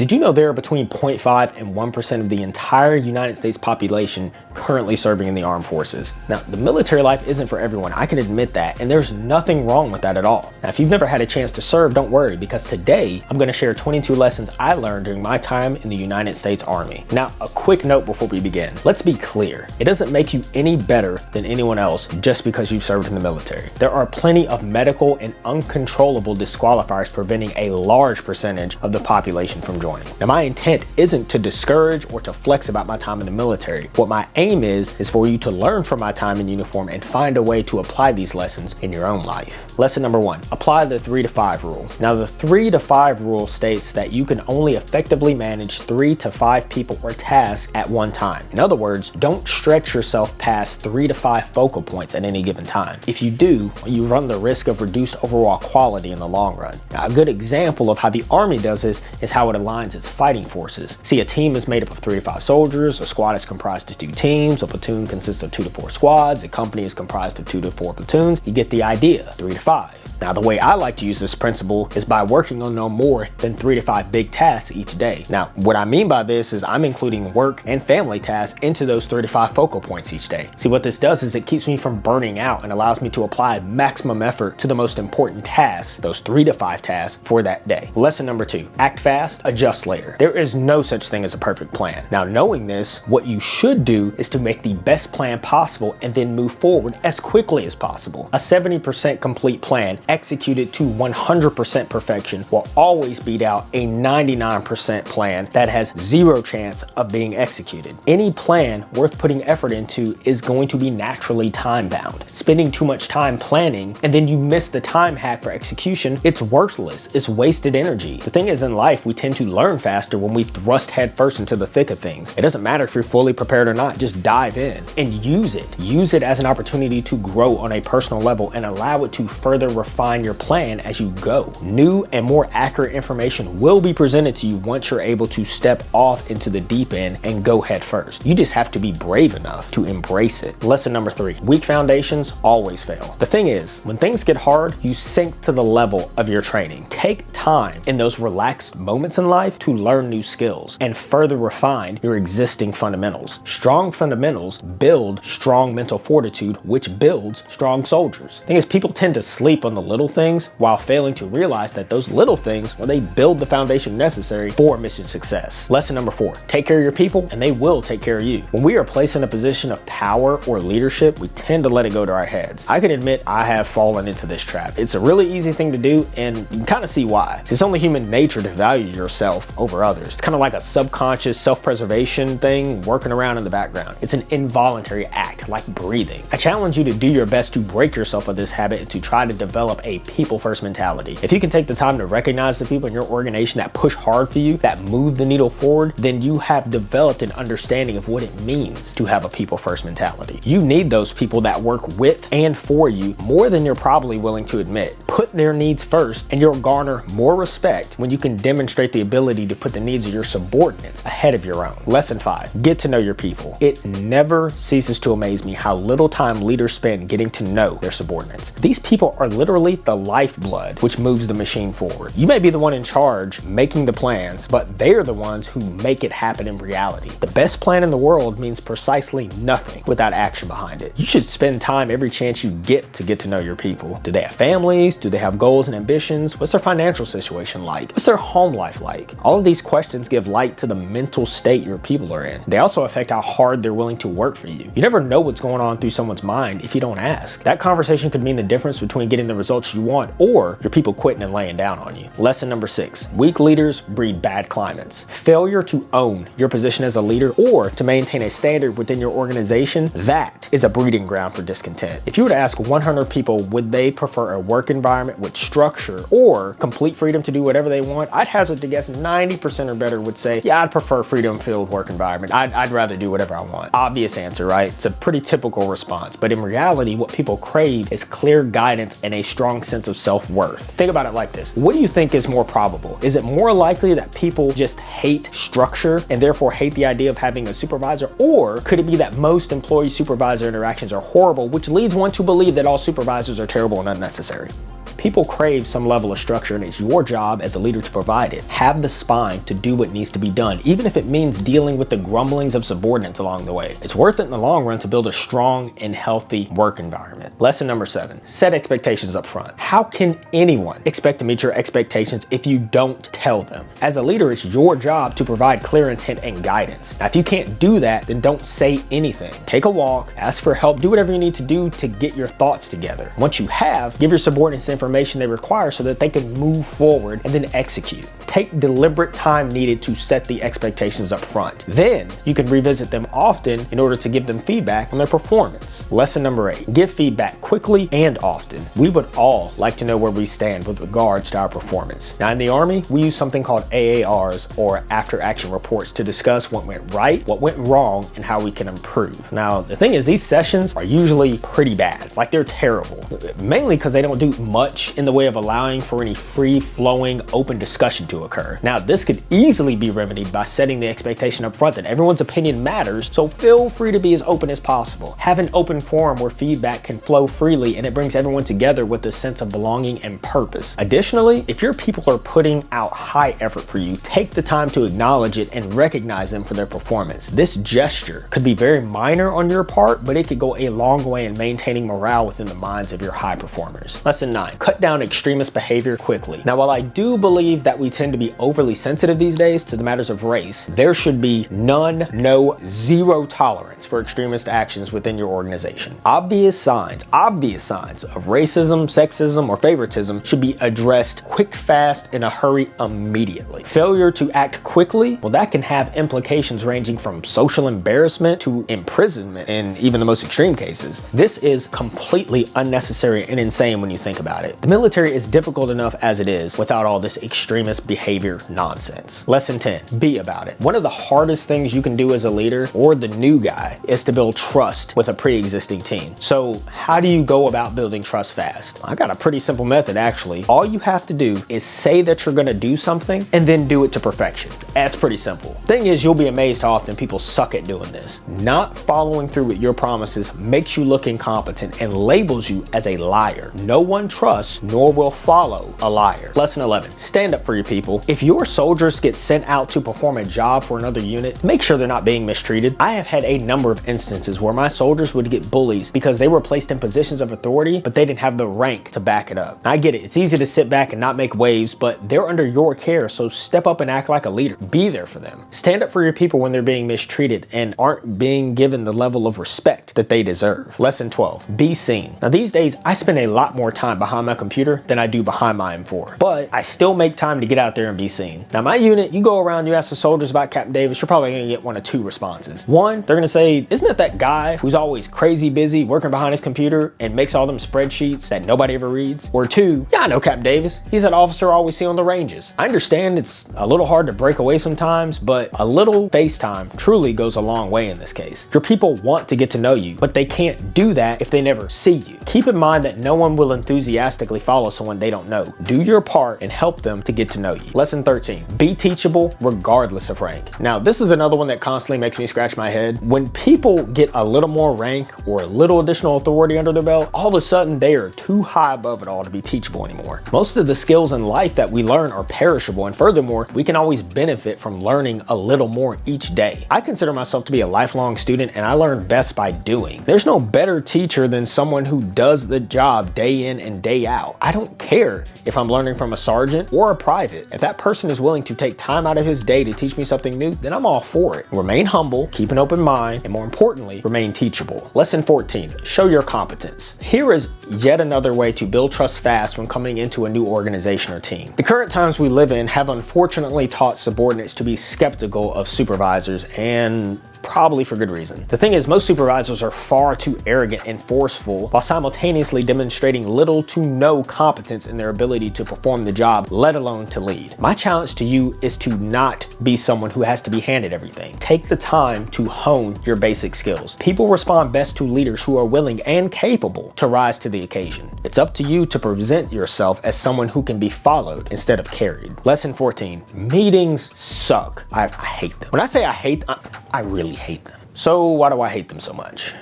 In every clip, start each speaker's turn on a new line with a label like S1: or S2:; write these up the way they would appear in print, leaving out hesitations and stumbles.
S1: Did you know there are between 0.5 and 1% of the entire United States population currently serving in the armed forces? Now, the military life isn't for everyone, I can admit that, and there's nothing wrong with that at all. Now, if you've never had a chance to serve, don't worry, because today I'm going to share 22 lessons I learned during my time in the United States Army. Now, a quick note before we begin. Let's be clear. It doesn't make you any better than anyone else just because you've served in the military. There are plenty of medical and uncontrollable disqualifiers preventing a large percentage of the population from joining. Now, my intent isn't to discourage or to flex about my time in the military. What my aim is for you to learn from my time in uniform and find a way to apply these lessons in your own life. Lesson number 1, apply the 3 to 5 rule. Now, the 3 to 5 rule states that you can only effectively manage 3 to 5 people or tasks at one time. In other words, don't stretch yourself past 3 to 5 focal points at any given time. If you do, you run the risk of reduced overall quality in the long run. Now, a good example of how the Army does this is how it aligns its fighting forces. See, a team is made up of 3 to 5 soldiers, a squad is comprised of 2 teams, a platoon consists of 2 to 4 squads, a company is comprised of 2 to 4 platoons. You get the idea, 3 to 5. Now, the way I like to use this principle is by working on no more than 3 to 5 big tasks each day. Now, what I mean by this is I'm including work and family tasks into those 3 to 5 focal points each day. See, what this does is it keeps me from burning out and allows me to apply maximum effort to the most important tasks, those 3 to 5 tasks for that day. Lesson number 2, act fast, adjust later. There is no such thing as a perfect plan. Now, knowing this, what you should do is to make the best plan possible and then move forward as quickly as possible. A 70% complete plan executed to 100% perfection will always beat out a 99% plan that has zero chance of being executed. Any plan worth putting effort into is going to be naturally time bound. Spending too much time planning and then you miss the time hack for execution, it's worthless. It's wasted energy. The thing is, in life, we tend to learn faster when we thrust headfirst into the thick of things. It doesn't matter if you're fully prepared or not, just dive in and use it. Use it as an opportunity to grow on a personal level and allow it to further refine your plan as you go. New and more accurate information will be presented to you once you're able to step off into the deep end and go head first. You just have to be brave enough to embrace it. Lesson number 3, weak foundations always fail. The thing is, when things get hard, you sink to the level of your training. Take time in those relaxed moments in life to learn new skills and further refine your existing fundamentals. Strong fundamentals build strong mental fortitude, which builds strong soldiers. The thing is, people tend to sleep on the little things while failing to realize that those little things, well, they build the foundation necessary for mission success. Lesson number 4, take care of your people and they will take care of you. When we are placed in a position of power or leadership, we tend to let it go to our heads. I can admit I have fallen into this trap. It's a really easy thing to do and you can kind of see why. It's only human nature to value yourself over others. It's kind of like a subconscious self-preservation thing working around in the background. It's an involuntary act, like breathing. I challenge you to do your best to break yourself of this habit and to try to develop a people-first mentality. If you can take the time to recognize the people in your organization that push hard for you, that move the needle forward, then you have developed an understanding of what it means to have a people-first mentality. You need those people that work with and for you more than you're probably willing to admit. Put their needs first and you'll garner more respect when you can demonstrate the ability to put the needs of your subordinates ahead of your own. Lesson 5, get to know your people. It never ceases to amaze me how little time leaders spend getting to know their subordinates. These people are literally the lifeblood which moves the machine forward. You may be the one in charge making the plans, but they're the ones who make it happen in reality. The best plan in the world means precisely nothing without action behind it. You should spend time every chance you get to know your people. Do they have families? Do they have goals and ambitions? What's their financial situation like? What's their home life like? All of these questions give light to the mental state your people are in. They also affect how hard they're willing to work for you. You never know what's going on through someone's mind if you don't ask. That conversation could mean the difference between getting the results you want or your people quitting and laying down on you. Lesson number 6, weak leaders breed bad climates. Failure to own your position as a leader or to maintain a standard within your organization, that is a breeding ground for discontent. If you were to ask 100 people, would they prefer a work environment with structure or complete freedom to do whatever they want, I'd hazard to guess 90% or better would say, yeah, I'd prefer freedom-filled work environment. I'd rather do whatever I want. Obvious answer, right? It's a pretty typical response, but in reality, what people crave is clear guidance and a strong sense of self-worth. Think about it like this. What do you think is more probable? Is it more likely that people just hate structure and therefore hate the idea of having a supervisor? Or could it be that most employee-supervisor interactions are horrible, which leads one to believe that all supervisors are terrible and unnecessary? People crave some level of structure, and it's your job as a leader to provide it. Have the spine to do what needs to be done, even if it means dealing with the grumblings of subordinates along the way. It's worth it in the long run to build a strong and healthy work environment. Lesson number 7, set expectations up front. How can anyone expect to meet your expectations if you don't tell them? As a leader, it's your job to provide clear intent and guidance. Now, if you can't do that, then don't say anything. Take a walk, ask for help, do whatever you need to do to get your thoughts together. Once you have, give your subordinates the information they require so that they can move forward and then execute. Take deliberate time needed to set the expectations up front. Then you can revisit them often in order to give them feedback on their performance. Lesson number 8, give feedback quickly and often. We would all like to know where we stand with regards to our performance. Now, in the Army, we use something called AARs, or after action reports, to discuss what went right, what went wrong, and how we can improve. Now, the thing is, these sessions are usually pretty bad. Like, they're terrible, mainly because they don't do much in the way of allowing for any free-flowing, open discussion to occur. Now, this could easily be remedied by setting the expectation up front that everyone's opinion matters, so feel free to be as open as possible. Have an open forum where feedback can flow freely and it brings everyone together with a sense of belonging and purpose. Additionally, if your people are putting out high effort for you, take the time to acknowledge it and recognize them for their performance. This gesture could be very minor on your part, but it could go a long way in maintaining morale within the minds of your high performers. Lesson 9, cut down extremist behavior quickly. Now, while I do believe that we tend to be overly sensitive these days to the matters of race, there should be none, no, zero tolerance for extremist actions within your organization. Obvious signs of racism, sexism, or favoritism should be addressed quick, fast, in a hurry, immediately. Failure to act quickly, well, that can have implications ranging from social embarrassment to imprisonment in even the most extreme cases. This is completely unnecessary and insane when you think about it. The military is difficult enough as it is without all this extremist behavior nonsense. Lesson 10, be about it. One of the hardest things you can do as a leader or the new guy is to build trust with a pre-existing team. So how do you go about building trust fast? I got a pretty simple method, actually. All you have to do is say that you're gonna do something and then do it to perfection. That's pretty simple. Thing is, you'll be amazed how often people suck at doing this. Not following through with your promises makes you look incompetent and labels you as a liar. No one trusts nor will follow a liar. Lesson 11, stand up for your people. If your soldiers get sent out to perform a job for another unit, make sure they're not being mistreated. I have had a number of instances where my soldiers would get bullies because they were placed in positions of authority, but they didn't have the rank to back it up. I get it. It's easy to sit back and not make waves, but they're under your care, so step up and act like a leader. Be there for them. Stand up for your people when they're being mistreated and aren't being given the level of respect that they deserve. Lesson 12, be seen. Now, these days, I spend a lot more time behind my computer than I do behind my M4, but I still make time to get out there and be seen. Now, my unit, you go around, you ask the soldiers about Captain Davis, you're probably gonna get one of two responses. One, they're gonna say, isn't it that guy who's always crazy busy working behind his computer and makes all them spreadsheets that nobody ever reads? Or two, yeah, I know Captain Davis. He's that officer I always see on the ranges. I understand it's a little hard to break away sometimes, but a little FaceTime truly goes a long way in this case. Your people want to get to know you, but they can't do that if they never see you. Keep in mind that no one will enthusiastically follow someone they don't know. Do your part and help them to get to know you. Lesson 13, be teachable regardless of rank. Now, this is another one that constantly makes me scratch my head. When people get a little more rank or a little additional authority under their belt, all of a sudden they are too high above it all to be teachable anymore. Most of the skills in life that we learn are perishable, and furthermore, we can always benefit from learning a little more each day. I consider myself to be a lifelong student, and I learn best by doing. There's no better teacher than someone who does the job day in and day out. I don't care if I'm learning from a sergeant or a private. If that person is willing to take time out of his day to teach me something new, then I'm all for it. Remain humble, keep an open mind, and more importantly, remain teachable. Lesson 14, show your competence. Here is yet another way to build trust fast when coming into a new organization or team. The current times we live in have unfortunately taught subordinates to be skeptical of supervisors, and probably for good reason. The thing is, most supervisors are far too arrogant and forceful while simultaneously demonstrating little to no competence in their ability to perform the job, let alone to lead. My challenge to you is to not be someone who has to be handed everything. Take the time to hone your basic skills. People respond best to leaders who are willing and capable to rise to the occasion. It's up to you to present yourself as someone who can be followed instead of carried. Lesson 14, meetings suck. I hate them. When I say I hate them, I really hate them. So why do I hate them so much?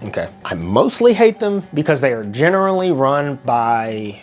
S1: Okay. I mostly hate them because they are generally run by,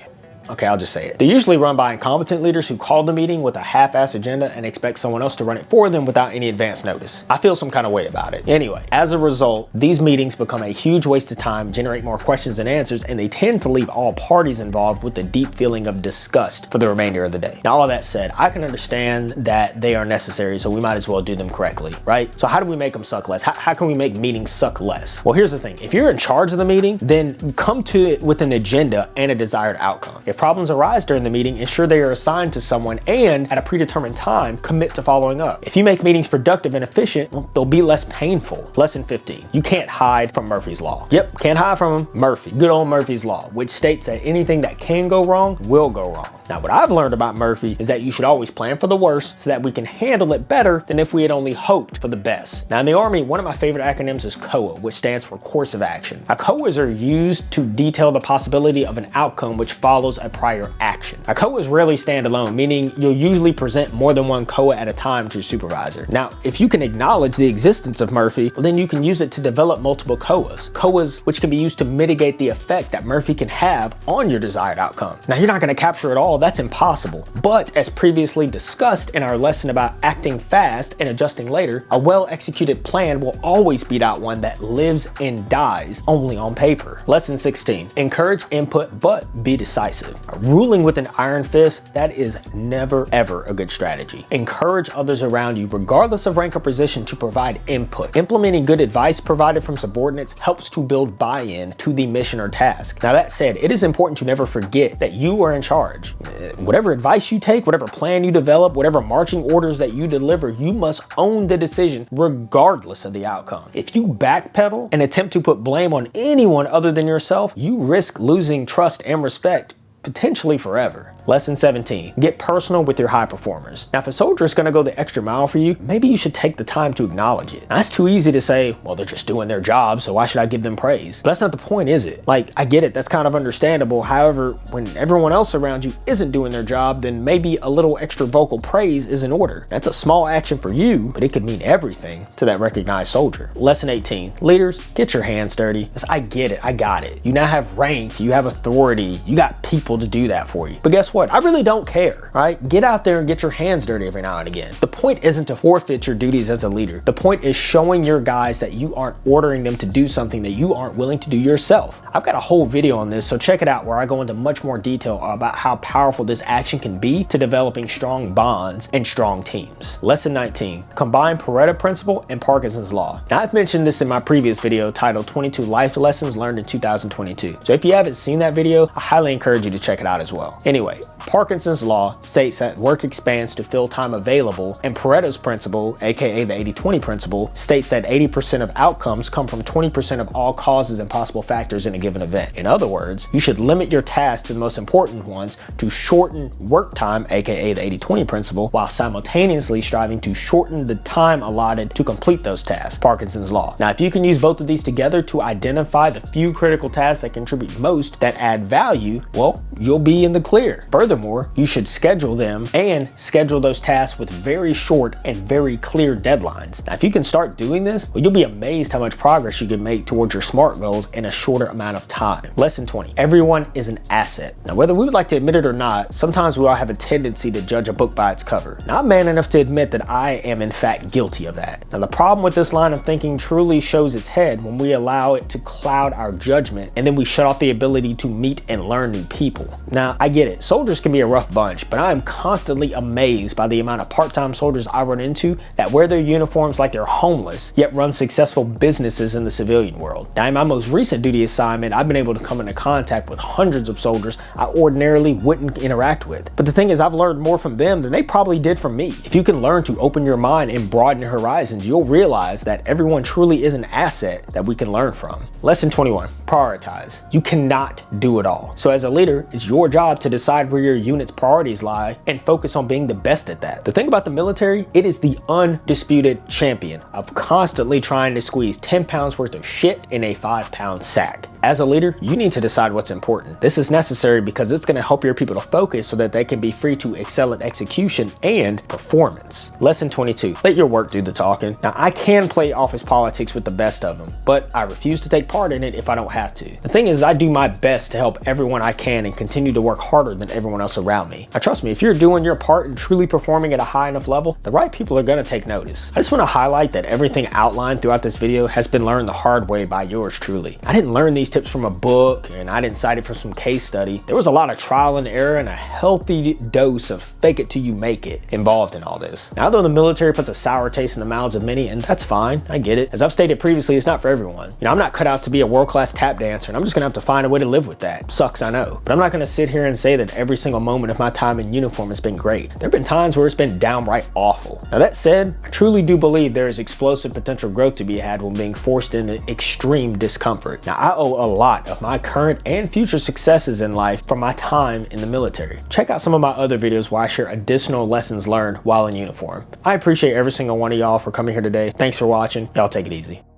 S1: okay, I'll just say it. They're usually run by incompetent leaders who call the meeting with a half-assed agenda and expect someone else to run it for them without any advance notice. I feel some kind of way about it. Anyway, as a result, these meetings become a huge waste of time, generate more questions than answers, and they tend to leave all parties involved with a deep feeling of disgust for the remainder of the day. Now, all that said, I can understand that they are necessary, so we might as well do them correctly, right? So how do we make them suck less? How can we make meetings suck less? Well, here's the thing. If you're in charge of the meeting, then come to it with an agenda and a desired outcome. If problems arise during the meeting, ensure they are assigned to someone and at a predetermined time, commit to following up. If you make meetings productive and efficient, well, they'll be less painful. Lesson 15, you can't hide from Murphy's Law. Yep, can't hide from him. Murphy, good old Murphy's Law, which states that anything that can go wrong will go wrong. Now, what I've learned about Murphy is that you should always plan for the worst so that we can handle it better than if we had only hoped for the best. Now, in the Army, one of my favorite acronyms is COA, which stands for Course of Action. Now, COAs are used to detail the possibility of an outcome which follows a prior action. Now, COAs rarely stand alone, meaning you'll usually present more than one COA at a time to your supervisor. Now, if you can acknowledge the existence of Murphy, well, then you can use it to develop multiple COAs. COAs which can be used to mitigate the effect that Murphy can have on your desired outcome. Now, you're not going to capture it all. That's impossible. But as previously discussed in our lesson about acting fast and adjusting later, a well-executed plan will always beat out one that lives and dies only on paper. Lesson 16, encourage input, but be decisive. Ruling with an iron fist, that is never ever a good strategy. Encourage others around you, regardless of rank or position, to provide input. Implementing good advice provided from subordinates helps to build buy-in to the mission or task. Now, that said, it is important to never forget that you are in charge. Whatever advice you take, whatever plan you develop, whatever marching orders that you deliver, you must own the decision regardless of the outcome. If you backpedal and attempt to put blame on anyone other than yourself, you risk losing trust and respect, potentially forever. Lesson 17, get personal with your high performers. Now, if a soldier is going to go the extra mile for you, maybe you should take the time to acknowledge it. Now, it's too easy to say, well, they're just doing their job, so why should I give them praise? But that's not the point, is it? Like, I get it, that's kind of understandable. However, when everyone else around you isn't doing their job, then maybe a little extra vocal praise is in order. That's a small action for you, but it could mean everything to that recognized soldier. Lesson 18, leaders, get your hands dirty. I get it, I got it. You now have rank, you have authority, you got people to do that for you. But guess what? I really don't care, right? Get out there and get your hands dirty every now and again. The point isn't to forfeit your duties as a leader. The point is showing your guys that you aren't ordering them to do something that you aren't willing to do yourself. I've got a whole video on this, so check it out where I go into much more detail about how powerful this action can be to developing strong bonds and strong teams. Lesson 19, combine Pareto Principle and Parkinson's Law. Now, I've mentioned this in my previous video titled 22 Life Lessons Learned in 2022. So if you haven't seen that video, I highly encourage you to check it out as well. Anyway, Parkinson's Law states that work expands to fill time available, and Pareto's Principle, aka the 80-20 principle, states that 80% of outcomes come from 20% of all causes and possible factors in a given event. In other words, you should limit your tasks to the most important ones to shorten work time, aka the 80-20 principle, while simultaneously striving to shorten the time allotted to complete those tasks, Parkinson's Law. Now, if you can use both of these together to identify the few critical tasks that contribute most, that add value, well, you'll be in the clear. Furthermore, you should schedule them and schedule those tasks with very short and very clear deadlines. Now, if you can start doing this, well, you'll be amazed how much progress you can make towards your SMART goals in a shorter amount of time. Lesson 20, everyone is an asset. Now, whether we would like to admit it or not, sometimes we all have a tendency to judge a book by its cover. Now, I'm man enough to admit that I am in fact guilty of that. Now, the problem with this line of thinking truly shows its head when we allow it to cloud our judgment and then we shut off the ability to meet and learn new people. Now, I get it, soldiers can be a rough bunch, but I am constantly amazed by the amount of part-time soldiers I run into that wear their uniforms like they're homeless, yet run successful businesses in the civilian world. Now, in my most recent duty assignment, I've been able to come into contact with hundreds of soldiers I ordinarily wouldn't interact with. But the thing is, I've learned more from them than they probably did from me. If you can learn to open your mind and broaden your horizons, you'll realize that everyone truly is an asset that we can learn from. Lesson 21, prioritize. You cannot do it all. So as a leader, leader, it's your job to decide where your unit's priorities lie and focus on being the best at that. The thing about the military, it is the undisputed champion of constantly trying to squeeze 10 pounds worth of shit in a 5-pound sack. As a leader, you need to decide what's important. This is necessary because it's going to help your people to focus so that they can be free to excel at execution and performance. Lesson 22, let your work do the talking. Now, I can play office politics with the best of them, but I refuse to take part in it if I don't have to. The thing is, I do my best to help everyone I can and continue to work harder than everyone else around me. Now, trust me, if you're doing your part and truly performing at a high enough level, the right people are going to take notice. I just want to highlight that everything outlined throughout this video has been learned the hard way by yours truly. I didn't learn these tips from a book, and I didn't cite it from some case study. There was a lot of trial and error and a healthy dose of fake it till you make it involved in all this. Now, though the military puts a sour taste in the mouths of many, and that's fine, I get it. As I've stated previously, it's not for everyone. You know, I'm not cut out to be a world-class tap dancer, and I'm just gonna have to find a way to live with that. Sucks, I know. But I'm not gonna sit here and say that every single moment of my time in uniform has been great. There have been times where it's been downright awful. Now, that said, I truly do believe there is explosive potential growth to be had when being forced into extreme discomfort. Now, I owe a lot of my current and future successes in life from my time in the military. Check out some of my other videos where I share additional lessons learned while in uniform. I appreciate every single one of y'all for coming here today. Thanks for watching. Y'all take it easy.